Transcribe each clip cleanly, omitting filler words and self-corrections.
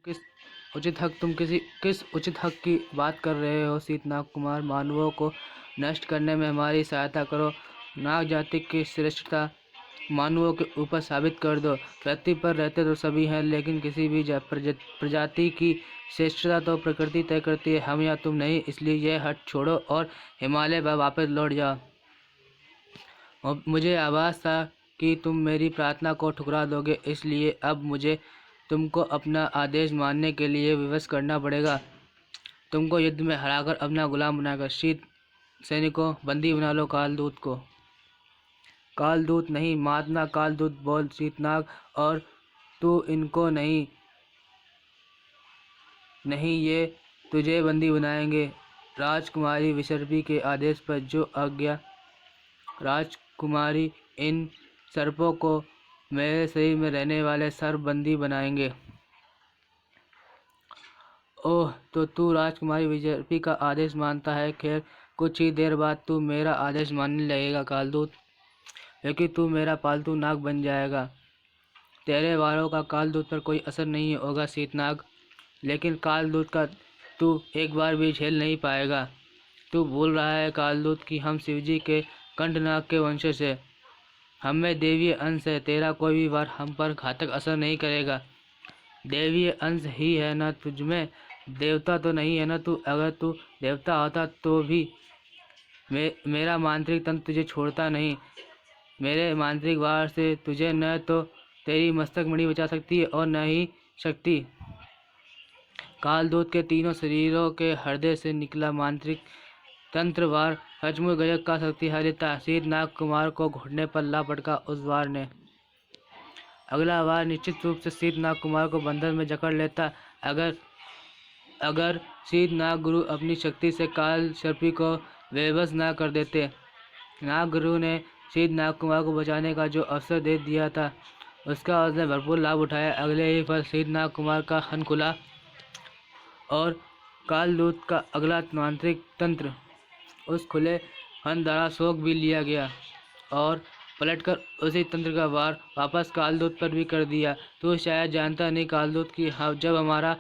किस किस उचित हक की बात कर रहे हो शीतनाग कुमार? मानवों को नष्ट करने में हमारी सहायता करो। नाग जाति की श्रेष्ठता मानवों के ऊपर साबित कर दो। पृथ्वी पर रहते तो सभी हैं, लेकिन किसी भी प्रजाति की श्रेष्ठता तो प्रकृति तय करती है, हम या तुम नहीं। इसलिए यह हट छोड़ो और हिमालय पर वापस लौट जाओ। और मुझे आभास था कि तुम मेरी प्रार्थना को ठुकरा दोगे, इसलिए अब मुझे तुमको अपना आदेश मानने के लिए विवश करना पड़ेगा। तुमको युद्ध में हराकर अपना गुलाम बनाकर शीत सैनिकों बंदी बना लो। कालदूत को कालदूत नहीं, महात्मा कालदूत बोल शीतनाग। और तू इनको नहीं नहीं, ये तुझे बंदी बनाएंगे। राजकुमारी विसर्पी के आदेश पर जो आज्ञा। राजकुमारी इन सर्पों को मेरे शरीर में रहने वाले सर्प बंदी बनाएंगे। ओह, तो तू राजकुमारी विजयपी का आदेश मानता है। खैर, कुछ ही देर बाद तू मेरा आदेश मानने लगेगा कालदूत, क्योंकि तू मेरा पालतू नाग बन जाएगा। तेरे वारों का कालदूत पर कोई असर नहीं होगा शीतनाग, लेकिन कालदूत का तू एक बार भी झेल नहीं पाएगा। तू भूल रहा है कालदूत कि हम शिवजी के कंठनाग के वंशज हैं। हम में देवीय अंश है। तेरा कोई भी वार हम पर घातक असर नहीं करेगा। देवीय अंश ही है ना तुझमें, देवता तो नहीं है ना तू। अगर तू देवता होता तो भी मेरा मांत्रिक तंत्र तुझे छोड़ता नहीं। मेरे मांत्रिक वार से तुझे न तो तेरी मस्तक मणि बचा सकती है और न ही शक्ति। कालदूत के तीनों शरीरों के हृदय से निकला मांत्रिक तंत्र वार सचमुच गजब का शक्तिशाली था। शीतनाग कुमार को घुटने पर ला पटका उस वार ने। अगला वार निश्चित रूप से शीतनाग कुमार को बंधन में जकड़ लेता। अगर शीतनाग गुरु अपनी शक्ति से काल सर्पी को बेबस न कर देते। नाग गुरु ने शीतनाग कुमार को बचाने का जो अवसर दे दिया था, उसका उसने भरपूर लाभ उठाया। अगले ही पल शीतनाग कुमार का हन खुला और कालदूत का अगला मांत्रिक तंत्र उस खुले हन द्वारा सोख भी लिया गया और पलटकर उसी तंत्र का वार वापस कालदूत पर भी कर दिया। तो शायद जानता नहीं कालदूत की जब हमारा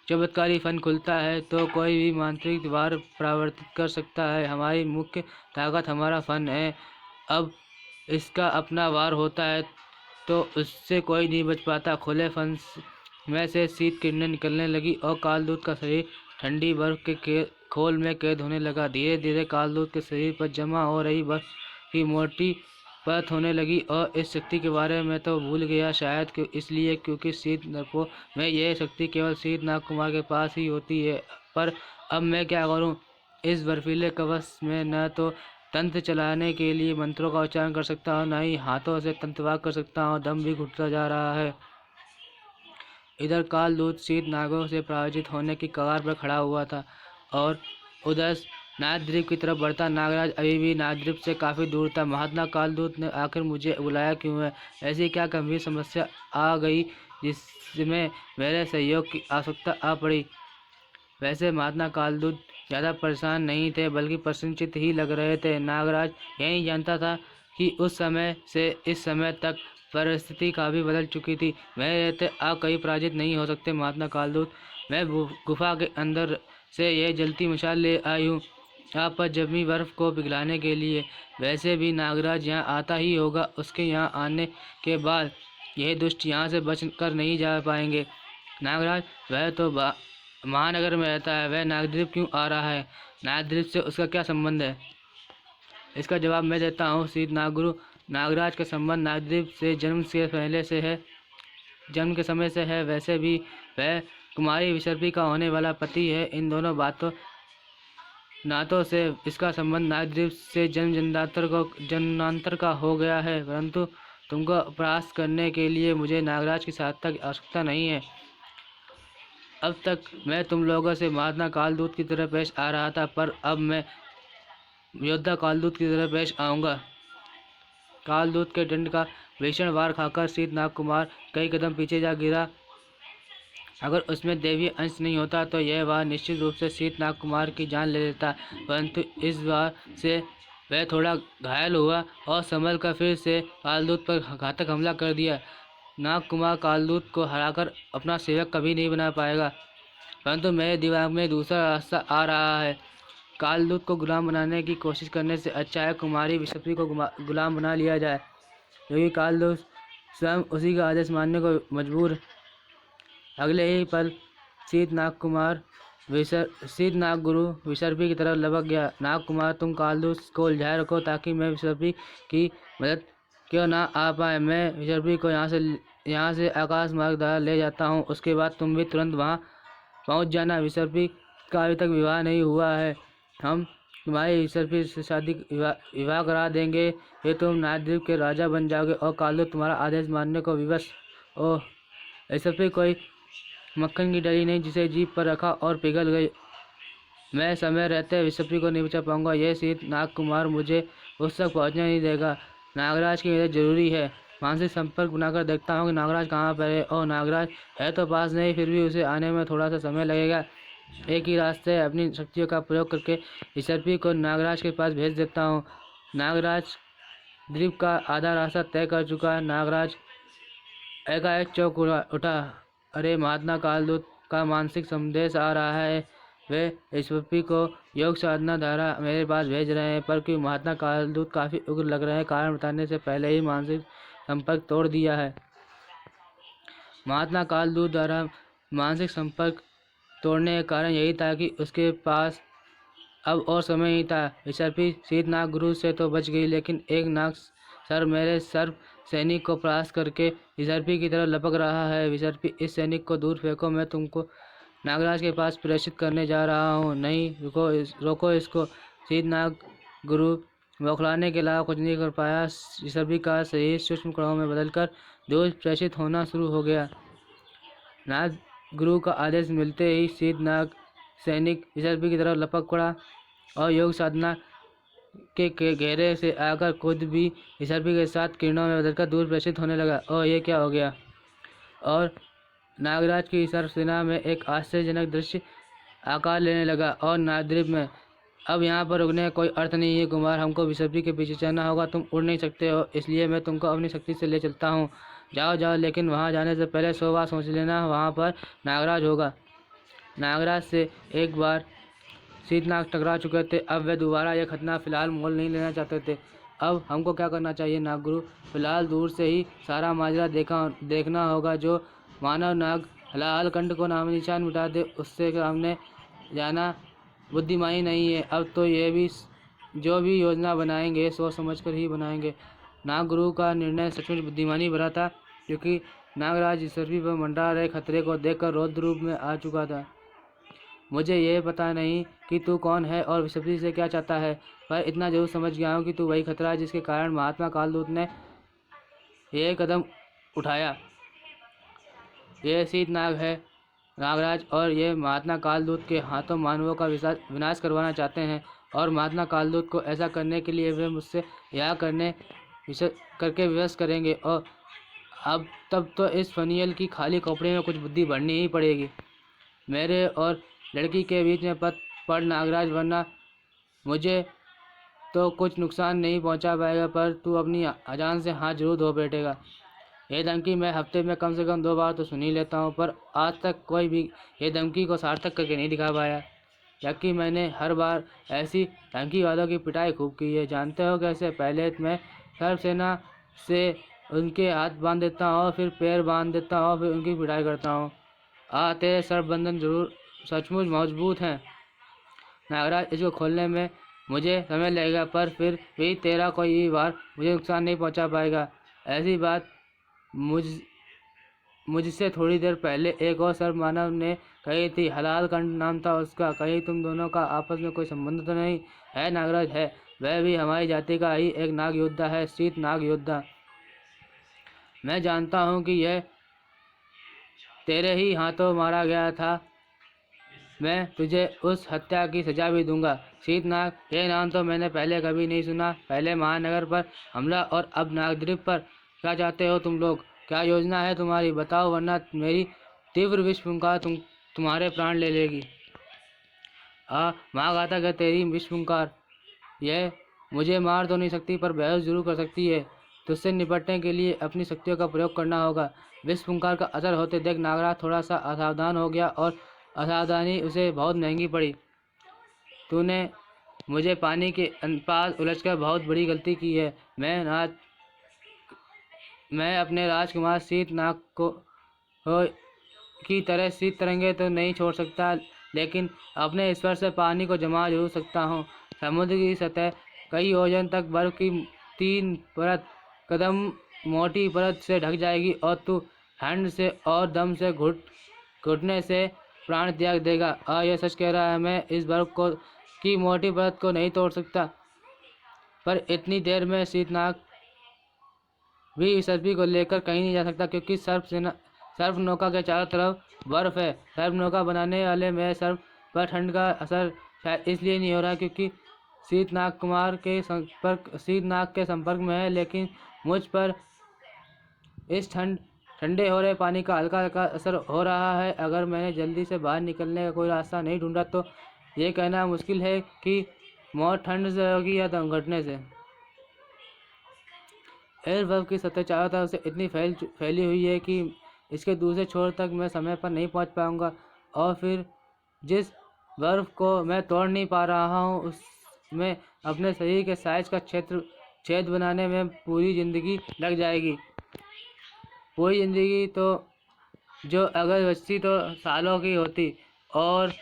चमत्कारी फन खुलता है तो कोई भी मांत्रिक वार परावर्तित कर सकता है। हमारी मुख्य ताकत हमारा फन है। अब इसका अपना वार होता है तो उससे कोई नहीं बच पाता। खुले फन में से शीत किरणें निकलने लगी और कालदूत का शरीर ठंडी बर्फ के खोल में कैद होने लगा। धीरे धीरे कालदूत के शरीर पर जमा हो रही बर्फ की मोटी परत होने लगी और इस शक्ति के बारे में तो भूल गया, शायद इसलिए क्योंकि शीत नरपों में यह शक्ति केवल शीतनाग कुमार के पास ही होती है। पर अब मैं क्या करूं? इस बर्फीले कवच में न तो तंत्र चलाने के लिए मंत्रों का उच्चारण कर सकता हूँ, न ही हाथों से तंत्रवाद कर सकता हूँ। दम भी घुटता जा रहा है। इधर कालदूत शीत नागों से पराजित होने की कगार पर खड़ा हुआ था और उधर नागद्वीप की तरफ बढ़ता नागराज अभी भी नागद्वीप से काफ़ी दूर था। महात्मा कालदूत ने आखिर मुझे बुलाया क्यों है? ऐसी क्या गंभीर समस्या आ गई जिसमें मेरे सहयोग की आवश्यकता आ पड़ी? वैसे महात्मा कालदूत ज़्यादा परेशान नहीं थे, बल्कि प्रसन्नचित्त ही लग रहे थे। नागराज यही जानता था कि उस समय से इस समय तक परिस्थिति काफ़ी बदल चुकी थी। वह रहते आप कभी पराजित नहीं हो सकते महात्मा कालदूत। मैं गुफा के अंदर से यह जलती मशाल ले आई हूँ आप पर जमी बर्फ को पिघलाने के लिए। वैसे भी नागराज यहाँ आता ही होगा। उसके यहाँ आने के बाद यह दुष्ट यहाँ से बच कर नहीं जा पाएंगे। नागराज, वह तो महानगर में रहता है, वह नागद्वीप क्यों आ रहा है? नागद्वीप से उसका क्या संबंध है? इसका जवाब मैं देता हूँ शीत नागगुरु। नागराज का संबंध नागद्वीप से जन्म के समय से है। वैसे भी वह कुमारी विसर्पी का होने वाला पति है। इन दोनों नातों से इसका संबंध नागद्वीप से जन्मांतर का हो गया है। परंतु तुमको परास्त करने के लिए मुझे नागराज की सहायता की आवश्यकता नहीं है। अब तक मैं तुम लोगों से महात्मा कालदूत की तरह पेश आ रहा था, पर अब मैं योद्धा कालदूत की तरह पेश आऊँगा। कालदूत के दंड का भीषण वार खाकर शीतनाग कुमार कई कदम पीछे जा गिरा। अगर उसमें दैवीय अंश नहीं होता तो यह वार निश्चित रूप से शीतनाग कुमार की जान ले लेता, परंतु इस वार से वह थोड़ा घायल हुआ और संभल कर फिर से कालदूत पर घातक हमला कर दिया। नागकुमार कालदूत को हराकर अपना सेवक कभी नहीं बना पाएगा, परंतु मेरे दिमाग में दूसरा रास्ता आ रहा है। कालदूत को गुलाम बनाने की कोशिश करने से अच्छा है कुमारी विषपी को गुलाम बना लिया जाए, क्योंकि कालदूत स्वयं उसी का आदेश मानने को मजबूर। अगले ही पल शीत नाग गुरु विसर्पी की तरफ लपक गया। नागकुमार, तुम कालदूत को उलझाए रखो ताकि मैं विसर्पी की मदद क्यों ना आ पाए। मैं विसर्पी को यहाँ से आकाश मार्ग द्वारा ले जाता हूँ, उसके बाद तुम भी तुरंत वहाँ पहुँच जाना। विसर्पी का अभी तक विवाह नहीं हुआ है, हम तुम्हारी विसर्पी से विवाह करा देंगे, फिर तुम नागद्वीप के राजा बन जाओगे और कालदूत तुम्हारा आदेश मानने को विवश। ओह, विसर्पी कोई मक्खन की डली नहीं जिसे जीभ पर रखा और पिघल गई। मैं समय रहते विसर्पी को नहीं बचा पाऊंगा। यह शीत नागकुमार मुझे उस तक पहुंचने नहीं देगा। नागराज की मदद जरूरी है। मानसिक संपर्क बनाकर देखता हूँ कि नागराज कहाँ पर है। और नागराज है तो पास नहीं, फिर भी उसे आने में थोड़ा सा समय लगेगा। एक ही रास्ते अपनी शक्तियों का प्रयोग करके विसर्पी को नागराज के पास भेज देता हूँ। नागराज द्वीप का आधा रास्ता तय कर चुका। नागराज एकाएक चौंक उठा। अरे, महात्मा कालदूत का मानसिक संदेश आ रहा है। वे विसर्पी को योग साधना द्वारा मेरे पास भेज रहे हैं, पर क्यों महात्मा कालदूत काफ़ी उग्र लग रहे हैं। कारण बताने से पहले ही मानसिक संपर्क तोड़ दिया है। महात्मा कालदूत द्वारा मानसिक संपर्क तोड़ने का कारण यही था कि उसके पास अब और समय नहीं था। विसर्पी शीत नाग गुरु से तो बच गई, लेकिन एक नाग सर मेरे सर्प सैनिक को परास्त करके विसर्पी की तरफ लपक रहा है। विसर्पी, इस सैनिक को दूर फेंको, मैं तुमको नागराज के पास प्रेषित करने जा रहा हूँ। नहीं, रोको इसको। शीत नाग गुरु बौखलाने के अलावा कुछ नहीं कर पाया। विसर्पी का शरीर सूक्ष्म कणों में बदलकर दूर प्रेषित होना शुरू हो गया। नाग गुरु का आदेश मिलते ही शीत नाग सैनिक विसर्पी की तरफ लपक पड़ा और योग साधना के घेरे से आकर खुद भी विसर्पी के साथ किरणों में बदलकर दूर प्रेषित होने लगा। और ये क्या हो गया? और नागराज की सर्प सेना में एक आश्चर्यजनक दृश्य आकार लेने लगा। और नागद्वीप में अब यहाँ पर रुकने का कोई अर्थ नहीं है कुमार, हमको विसर्पी के पीछे चलना होगा। तुम उड़ नहीं सकते हो, इसलिए मैं तुमको अपनी शक्ति से ले चलता हूँ। जाओ जाओ, लेकिन वहाँ जाने से पहले 100 बार सोच लेना, वहाँ पर नागराज होगा। नागराज से एक बार शीतनाग टकरा चुके थे, अब वे दोबारा यह खतना फिलहाल मोल नहीं लेना चाहते थे। अब हमको क्या करना चाहिए नागगुरु? फिलहाल दूर से ही सारा माजरा देखना होगा। जो मानव नाग हलाहल कंठ को नाम निशान मिटा दे, उससे सामने जाना बुद्धिमानी नहीं है। अब तो ये भी जो भी योजना बनाएंगे सोच समझ कर ही बनाएंगे। नागगुरु का निर्णय सचमुच बुद्धिमानी भरा था, क्योंकि नागराज विसर्पी पर मंडरा रहे खतरे को देखकर रौद्र रूप में आ चुका था। मुझे ये पता नहीं कि तू कौन है और विसर्पी से क्या चाहता है, पर इतना जरूर समझ गया हूँ कि तू वही खतरा है जिसके कारण महात्मा कालदूत ने यह कदम उठाया। ये शीत नाग है नागराज, और ये महात्मा कालदूत के हाथों मानवों का विनाश करवाना चाहते हैं। और महात्मा कालदूत को ऐसा करने के लिए वे मुझसे यह करके विवश करेंगे। और अब तब तो इस फनियल की खाली खोपड़ी में कुछ बुद्धि बढ़नी ही पड़ेगी। मेरे और लड़की के बीच में पड़ नागराज, वरना मुझे तो कुछ नुकसान नहीं पहुंचा पाएगा, पर तू अपनी अजान से हाथ जरूर धो बैठेगा। ये धमकी मैं हफ्ते में कम से कम 2 बार तो सुन ही लेता हूँ, पर आज तक कोई भी ये धमकी को सार्थक करके नहीं दिखा पाया, जबकि मैंने हर बार ऐसी धमकी वालों की पिटाई खूब की है। जानते हो कैसे? पहले मैं सर्प सेना से उनके हाथ बांध देता हूँ, फिर पैर बांध देता हूँ, फिर उनकी पिटाई करता हूँ। तेरे सर्प बंधन जरूर सचमुच मजबूत हैं नागराज, इसको खोलने में मुझे समय लगेगा, पर फिर भी तेरा कोई भी वार मुझे नुकसान नहीं पहुंचा पाएगा। ऐसी बात मुझसे थोड़ी देर पहले एक और सर्प मानव ने कही थी। हलाल कंठ नाम था उसका। कहीं तुम दोनों का आपस में कोई संबंध तो नहीं है? नागराज है, वह भी हमारी जाति का ही एक नाग योद्धा है, शीत नाग योद्धा। मैं जानता हूँ कि यह तेरे ही हाथों मारा गया था। मैं तुझे उस हत्या की सजा भी दूंगा। शीतनाग, ये नाम तो मैंने पहले कभी नहीं सुना। पहले महानगर पर हमला और अब नागद्वीप पर। क्या चाहते हो तुम लोग? क्या योजना है तुम्हारी? बताओ, वरना मेरी तीव्र विषफुंकार तुम्हारे प्राण ले लेगी। माँ घातक है तेरी विषफुंकार। यह मुझे मार तो नहीं सकती, पर बेहोश जरूर कर सकती है। तुझसे निपटने के लिए अपनी शक्तियों का प्रयोग करना होगा। विष फुंकार का असर होते देख नागराज थोड़ा सा असावधान हो गया और असावधानी उसे बहुत महंगी पड़ी। तूने मुझे पानी के पास उलझकर बहुत बड़ी गलती की है। मैं अपने राजकुमार शीतनाग को की तरह शीत तरंगे तो नहीं छोड़ सकता, लेकिन अपने ईश्वर से पानी को जमा जरूर सकता हूँ। समुद्र की सतह कई योजन तक बर्फ की 3 परत कदम मोटी परत से ढक जाएगी और तू ठंड से और दम से घुटने से प्राण त्याग देगा। यह सच कह रहा है, मैं इस बर्फ की मोटी परत को नहीं तोड़ सकता, पर इतनी देर में शीतनाग भी सर्पी को लेकर कहीं नहीं जा सकता, क्योंकि सर्प नौका के चारों तरफ बर्फ है। सर्प नौका बनाने वाले में सर्प पर ठंड का असर शायद इसलिए नहीं हो रहा क्योंकि शीतनाग के संपर्क में है, लेकिन मुझ पर इस ठंडे हो रहे पानी का हल्का हल्का असर हो रहा है। अगर मैंने जल्दी से बाहर निकलने का कोई रास्ता नहीं ढूंढा तो ये कहना मुश्किल है कि मौत ठंड से होगी या दम घुटने से। एयर बर्फ की सतह चारों तरफ से इतनी फैली हुई है कि इसके दूसरे छोर तक मैं समय पर नहीं पहुंच पाऊंगा, और फिर जिस बर्फ को मैं तोड़ नहीं पा रहा हूं उसमें अपने शरीर के साइज का छेद बनाने में पूरी ज़िंदगी लग जाएगी। पूरी ज़िंदगी तो जो अगर बचती तो सालों की होती, और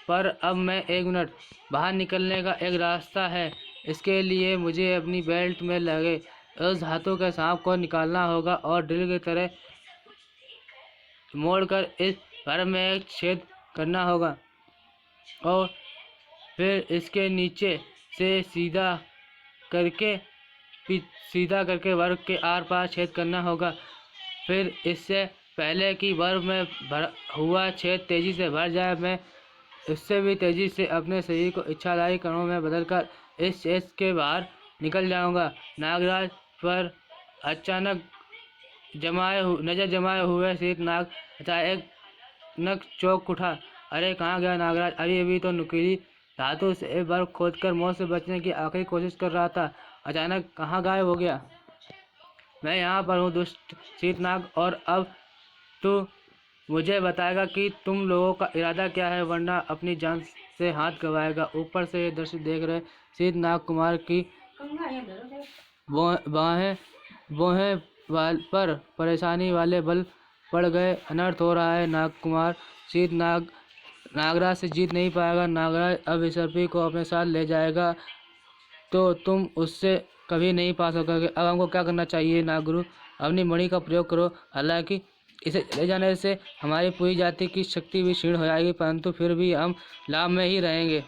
पर अब मैं 1 मिनट बाहर निकलने का एक रास्ता है। इसके लिए मुझे अपनी बेल्ट में लगे उस धातु के सांप को निकालना होगा और ड्रिल की तरह मोड़कर इस बर्फ में एक छेद करना होगा, और फिर इसके नीचे से सीधा करके बर्फ के आर पार छेद करना होगा। फिर इससे पहले कि बर्फ में भरा हुआ छेद तेजी से भर जाए, मैं उससे भी तेजी से अपने शरीर को इच्छाधारी कणों में बदलकर इस छेद के बाहर निकल जाऊंगा। नागराज पर अचानक नजर जमाए हुए शीतनाग अचानक चौंक उठा। अरे कहाँ गया नागराज? अभी तो नुकीली धातु से बर्फ खोदकर मौत से बचने की आखिरी कोशिश कर रहा था, अचानक कहाँ गायब हो गया? मैं यहाँ पर हूँ दुष्ट शीतनाग, और अब तू मुझे बताएगा कि तुम लोगों का इरादा क्या है, वरना अपनी जान से हाथ गंवाएगा। ऊपर से ये दृश्य देख रहे शीतनाग कुमार की बोहें पर परेशानी वाले बल पड़ गए। अनर्थ हो रहा है। नागकुमार शीतनाग नागराज से जीत नहीं पाएगा। नागराज अब इस सर्पी को अपने साथ ले जाएगा तो तुम उससे कभी नहीं पा सकोगे। अब हमको क्या करना चाहिए नागुरु? अपनी मणि का प्रयोग करो। हालांकि इसे ले जाने से हमारी पूरी जाति की शक्ति भी क्षीण हो जाएगी, परंतु फिर भी हम लाभ में ही रहेंगे।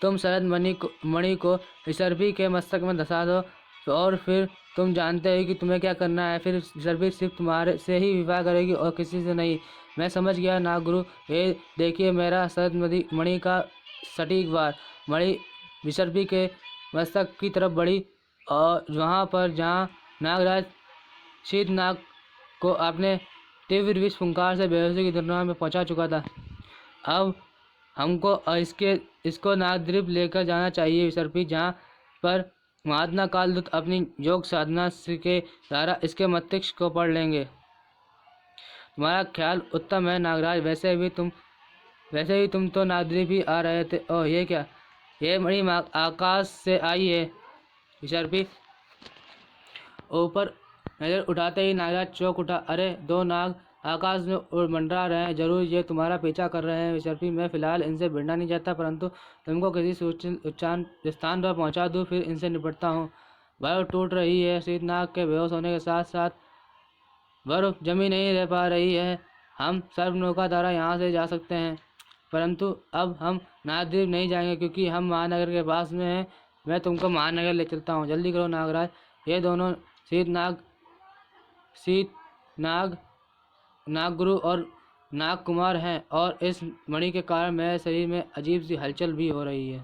तुम शरद मणि को सर्पी के मस्तक में धंसा दो, और फिर तुम जानते हो कि तुम्हें क्या करना है। फिर सर्पी सिर्फ तुम्हारे से ही विवाह करेगी और किसी से नहीं। मैं समझ गया नागुरु। ये देखिए मेरा शरद मणि का सटीक वार। मणि विसर्पी के मस्तक की तरफ बढ़ी, और जहाँ नागराज शीतनाग को अपने तीव्र विष फुंकार से बेहोशी की दुनिया में पहुंचा चुका था। अब हमको इसको नागद्वीप लेकर जाना चाहिए विसर्पी, जहाँ पर महात्मा कालदूत अपनी योग साधना के द्वारा इसके मस्तिष्क को पढ़ लेंगे। तुम्हारा ख्याल उत्तम है नागराज। वैसे भी तुम तो नागद्वीप ही आ रहे थे। ओह, ये क्या? ये मणि आकाश से आई है विसर्पी। ऊपर नजर उठाते ही नागराज चौंक उठा। अरे 2 नाग आकाश में मंडरा रहे हैं, जरूर ये तुम्हारा पीछा कर रहे हैं विसर्पी। मैं फिलहाल इनसे भिड़ना नहीं चाहता, परंतु तुमको किसी उच्चान स्थान पर पहुंचा दूं, फिर इनसे निपटता हूँ। बर्फ टूट रही है। शीतनाग के बेहोश होने के साथ साथ बर्फ जमी नहीं रह पा रही है। हम सर्प नौका द्वारा यहाँ से जा सकते हैं, परंतु अब हम नागद्वीप नहीं जाएंगे क्योंकि हम महानगर के पास में हैं। मैं तुमको महानगर ले चलता हूँ, जल्दी करो नागराज। ये दोनों नागगुरु और नागकुमार हैं, और इस मणि के कारण मेरे शरीर में अजीब सी हलचल भी हो रही है।